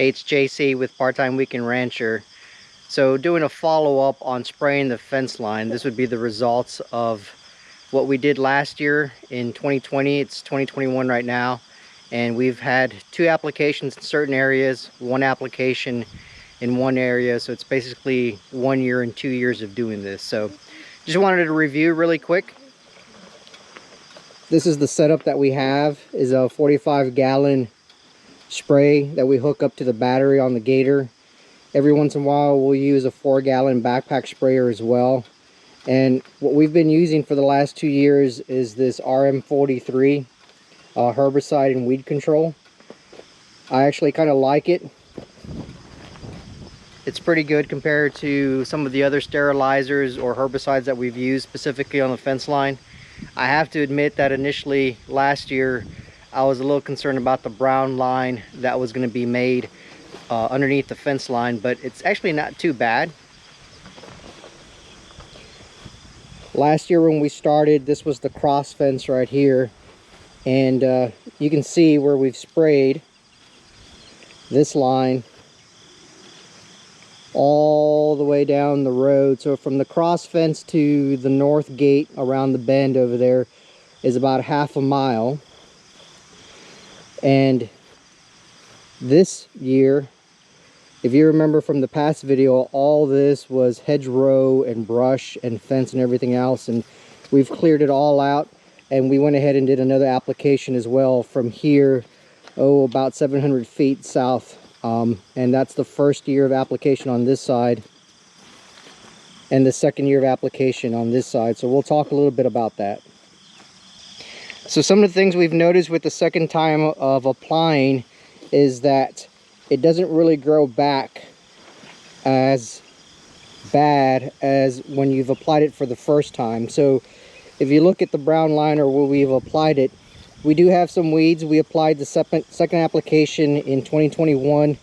Hey, it's JC with Part-Time Weekend Rancher. So doing a follow-up on spraying the fence line. This would be the results of what we did last year in 2020. It's 2021 right now, and we've had 2 applications in certain areas, 1 application in one area. So it's basically 1 year and 2 years of doing this. So just wanted to review really quick. This is the setup that we have, is a 45-gallon spray that we hook up to the battery on the Gator. Every once in a while we'll use a 4-gallon backpack sprayer as well. And what we've been using for the last 2 years is this RM43 herbicide and weed control. I actually kind of like it. It's pretty good compared to some of the other sterilizers or herbicides that we've used specifically on the fence line. I have to admit that initially last year I was a little concerned about the brown line that was going to be made underneath the fence line, but it's actually not too bad. Last year when we started, this was the cross fence right here, and you can see where we've sprayed this line all the way down the road. So from the cross fence to the north gate around the bend over there is about half a mile. And this year, if you remember from the past video, all this was hedgerow and brush and fence and everything else, and we've cleared it all out, and we went ahead and did another application as well from here, about 700 feet south, and that's the first year of application on this side and the second year of application on this side. So we'll talk a little bit about that. So some of the things we've noticed with the second time of applying is that it doesn't really grow back as bad as when you've applied it for the first time. So if you look at the brown line or where we've applied it, we do have some weeds. We applied the second application in 2021, and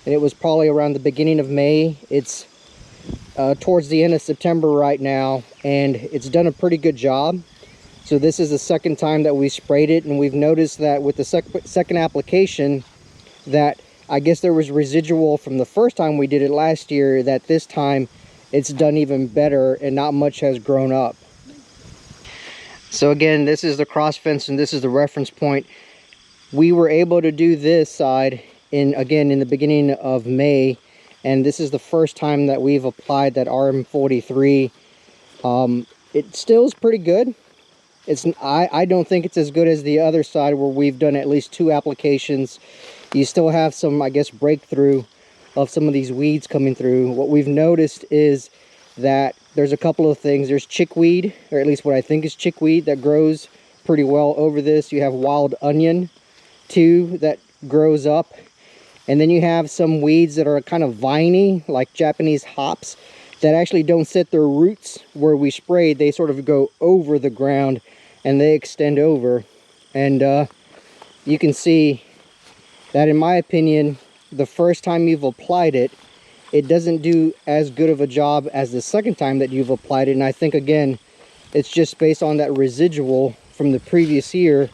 it was probably around the beginning of May. It's towards the end of September right now, and it's done a pretty good job. So this is the second time that we sprayed it, and we've noticed that with the second application that I guess there was residual from the first time we did it last year, that this time it's done even better and not much has grown up. So again, this is the cross fence and this is the reference point. We were able to do this side in the beginning of May, and this is the first time that we've applied that RM43. It still is pretty good. I don't think it's as good as the other side where we've done at least 2 applications. You still have some, I guess, breakthrough of some of these weeds coming through. What we've noticed is that there's a couple of things. There's chickweed, or at least what I think is chickweed, that grows pretty well over this. You have wild onion too that grows up, and then you have some weeds that are kind of viney, like Japanese hops, that actually don't set their roots where we sprayed. They sort of go over the ground and they extend over, and you can see that, in my opinion, the first time you've applied it, it doesn't do as good of a job as the second time that you've applied it. And I think, again, it's just based on that residual from the previous year.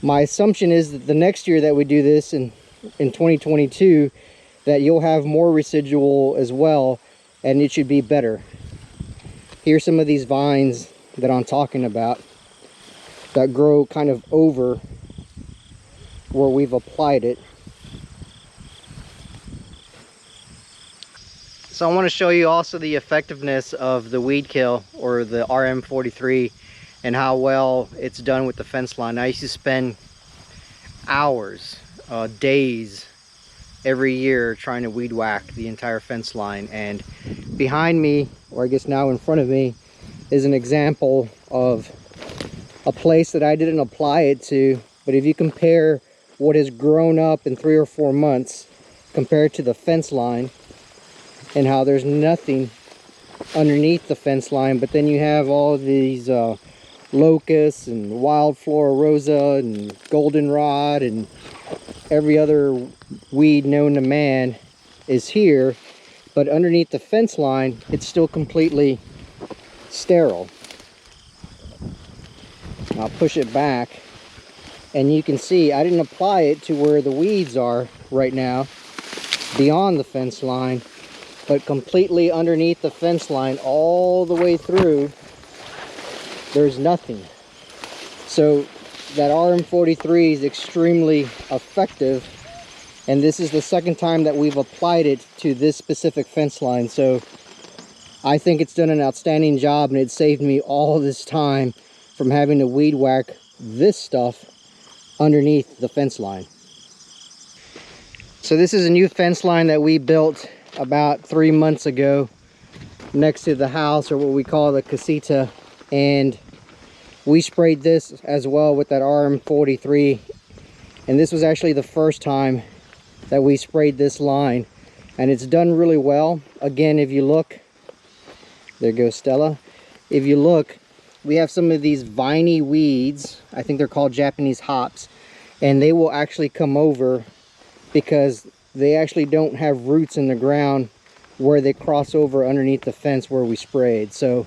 My assumption is that the next year that we do this in 2022, that you'll have more residual as well, and it should be better. Here's some of these vines that I'm talking about that grow kind of over where we've applied it. So I want to show you also the effectiveness of the weed kill, or the RM43, and how well it's done with the fence line. I used to spend hours, days every year trying to weed whack the entire fence line, and behind me, or I guess now in front of me, is an example of a place that I didn't apply it to. But if you compare what has grown up in 3 or 4 months compared to the fence line, and how there's nothing underneath the fence line, but then you have all these locusts and wild flora rosa and goldenrod and every other weed known to man is here, but underneath the fence line it's still completely sterile. I'll push it back and you can see I didn't apply it to where the weeds are right now, beyond the fence line, but completely underneath the fence line all the way through, there's nothing. So that RM43 is extremely effective, and this is the second time that we've applied it to this specific fence line. So I think it's done an outstanding job, and it saved me all this time from having to weed whack this stuff underneath the fence line. So this is a new fence line that we built about 3 months ago next to the house, or what we call the casita, and we sprayed this as well with that RM43, and this was actually the first time that we sprayed this line, and it's done really well. Again, if you look, there goes Stella. If you look, we have some of these viney weeds, I think they're called Japanese hops, and they will actually come over because they actually don't have roots in the ground where they cross over underneath the fence where we sprayed. So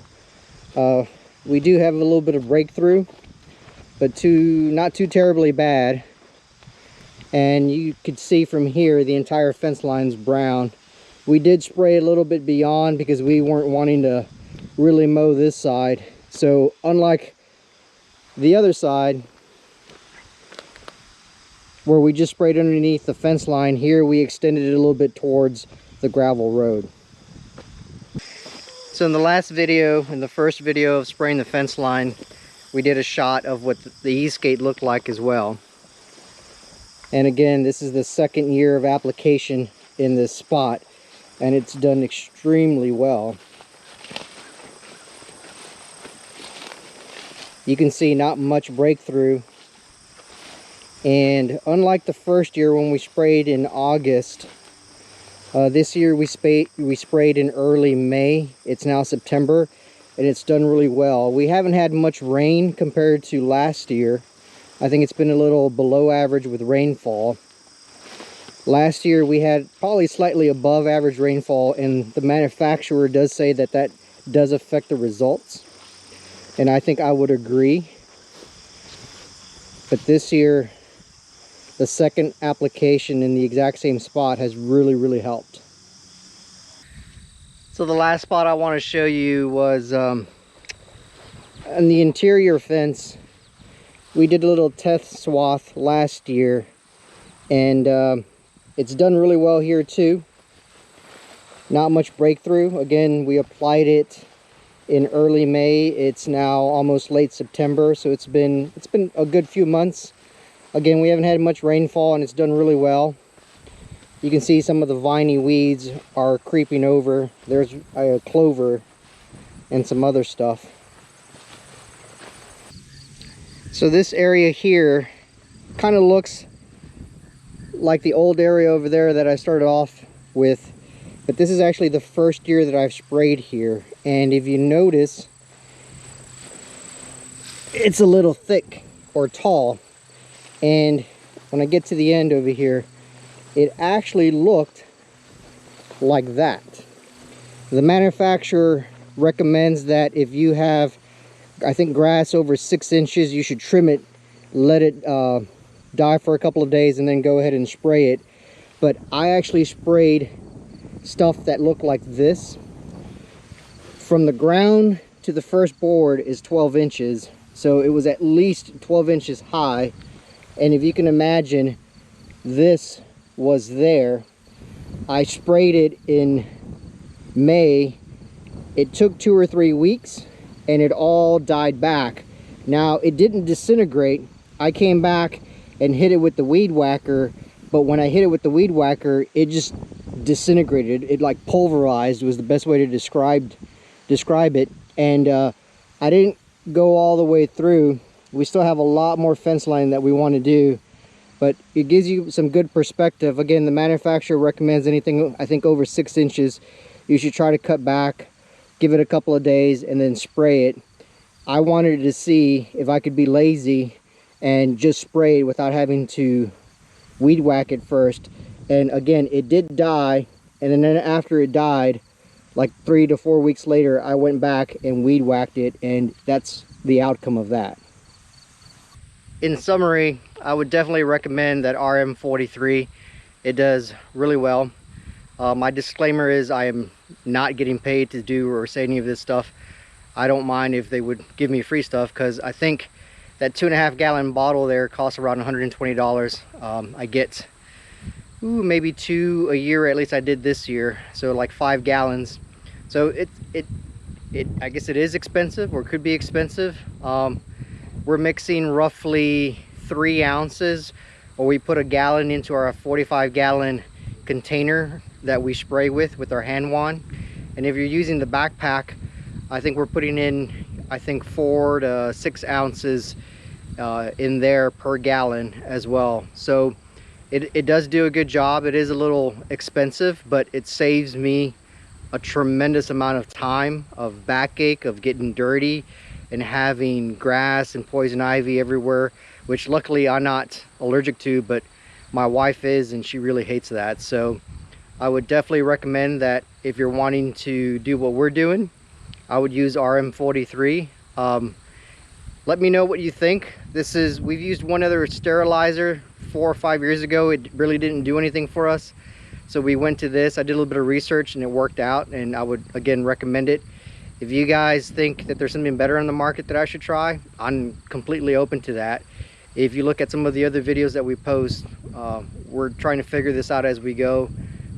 we do have a little bit of breakthrough, but not too terribly bad. And you could see from here the entire fence line's brown. We did spray a little bit beyond because we weren't wanting to really mow this side. So unlike the other side where we just sprayed underneath the fence line, here we extended it a little bit towards the gravel road. So in the last video, in the first video of spraying the fence line, we did a shot of what the east gate looked like as well. And again, this is the second year of application in this spot, and it's done extremely well. You can see not much breakthrough. And unlike the first year when we sprayed in August, this year we sprayed in early May. It's now September, and it's done really well. We haven't had much rain compared to last year. I think it's been a little below average with rainfall. Last year we had probably slightly above average rainfall, and the manufacturer does say that that does affect the results, and I think I would agree. But this year, the second application in the exact same spot has really helped. So the last spot I want to show you was on the interior fence. We did a little test swath last year, and it's done really well here too. Not much breakthrough. Again, we applied it in early May. It's now almost late September, so it's been a good few months. Again, we haven't had much rainfall, and it's done really well. You can see some of the viney weeds are creeping over. There's a clover and some other stuff. So this area here kind of looks like the old area over there that I started off with, but this is actually the first year that I've sprayed here. And if you notice, it's a little thick or tall. And when I get to the end over here, it actually looked like that. The manufacturer recommends that if you have, I think, grass over 6 inches, you should trim it, let it die for a couple of days, and then go ahead and spray it. But I actually sprayed stuff that looked like this. From the ground to the first board is 12 inches, so it was at least 12 inches high. And if you can imagine, this was there. I sprayed it in May. It took 2 or 3 weeks, and it all died back. Now, it didn't disintegrate. I came back and hit it with the weed whacker, but when I hit it with the weed whacker, it just disintegrated. It like pulverized was the best way to describe it. And I didn't go all the way through. We still have a lot more fence line that we want to do, but it gives you some good perspective. Again, the manufacturer recommends anything, I think, over 6 inches. You should try to cut back, give it a couple of days, and then spray it. I wanted to see if I could be lazy and just spray it without having to weed whack it first. And again, it did die, and then after it died, like 3 to 4 weeks later, I went back and weed whacked it, and that's the outcome of that. In summary, I would definitely recommend that RM43. It does really well. My disclaimer is I am not getting paid to do or say any of this stuff. I don't mind if they would give me free stuff, because I think that 2.5 gallon bottle there costs around $120. I get maybe 2 a year, at least I did this year, so like 5 gallons. So I guess it is expensive, or could be expensive. We're mixing roughly 3 ounces, or we put a gallon into our 45 gallon container that we spray with our hand wand. And if you're using the backpack, I think we're putting in, I think 4 to 6 ounces in there per gallon as well. So it does do a good job. It is a little expensive, but it saves me a tremendous amount of time, of backache, of getting dirty and having grass and poison ivy everywhere, which luckily I'm not allergic to, but my wife is, and she really hates that. So I would definitely recommend that if you're wanting to do what we're doing, I would use RM43. Let me know what you think. We've used one other sterilizer 4 or 5 years ago. It really didn't do anything for us. So we went to this. I did a little bit of research and it worked out, and I would again recommend it. If you guys think that there's something better on the market that I should try, I'm completely open to that. If you look at some of the other videos that we post, we're trying to figure this out as we go.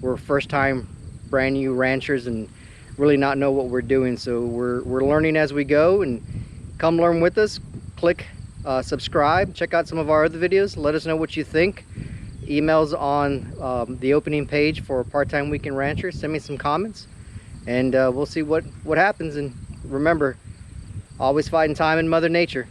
We're first time brand new ranchers and really not know what we're doing. So we're learning as we go, and come learn with us. Click subscribe, check out some of our other videos, let us know what you think. Emails on the opening page for Part-Time Weekend Rancher. Send me some comments, and we'll see what happens. And remember, always fighting time in Mother Nature.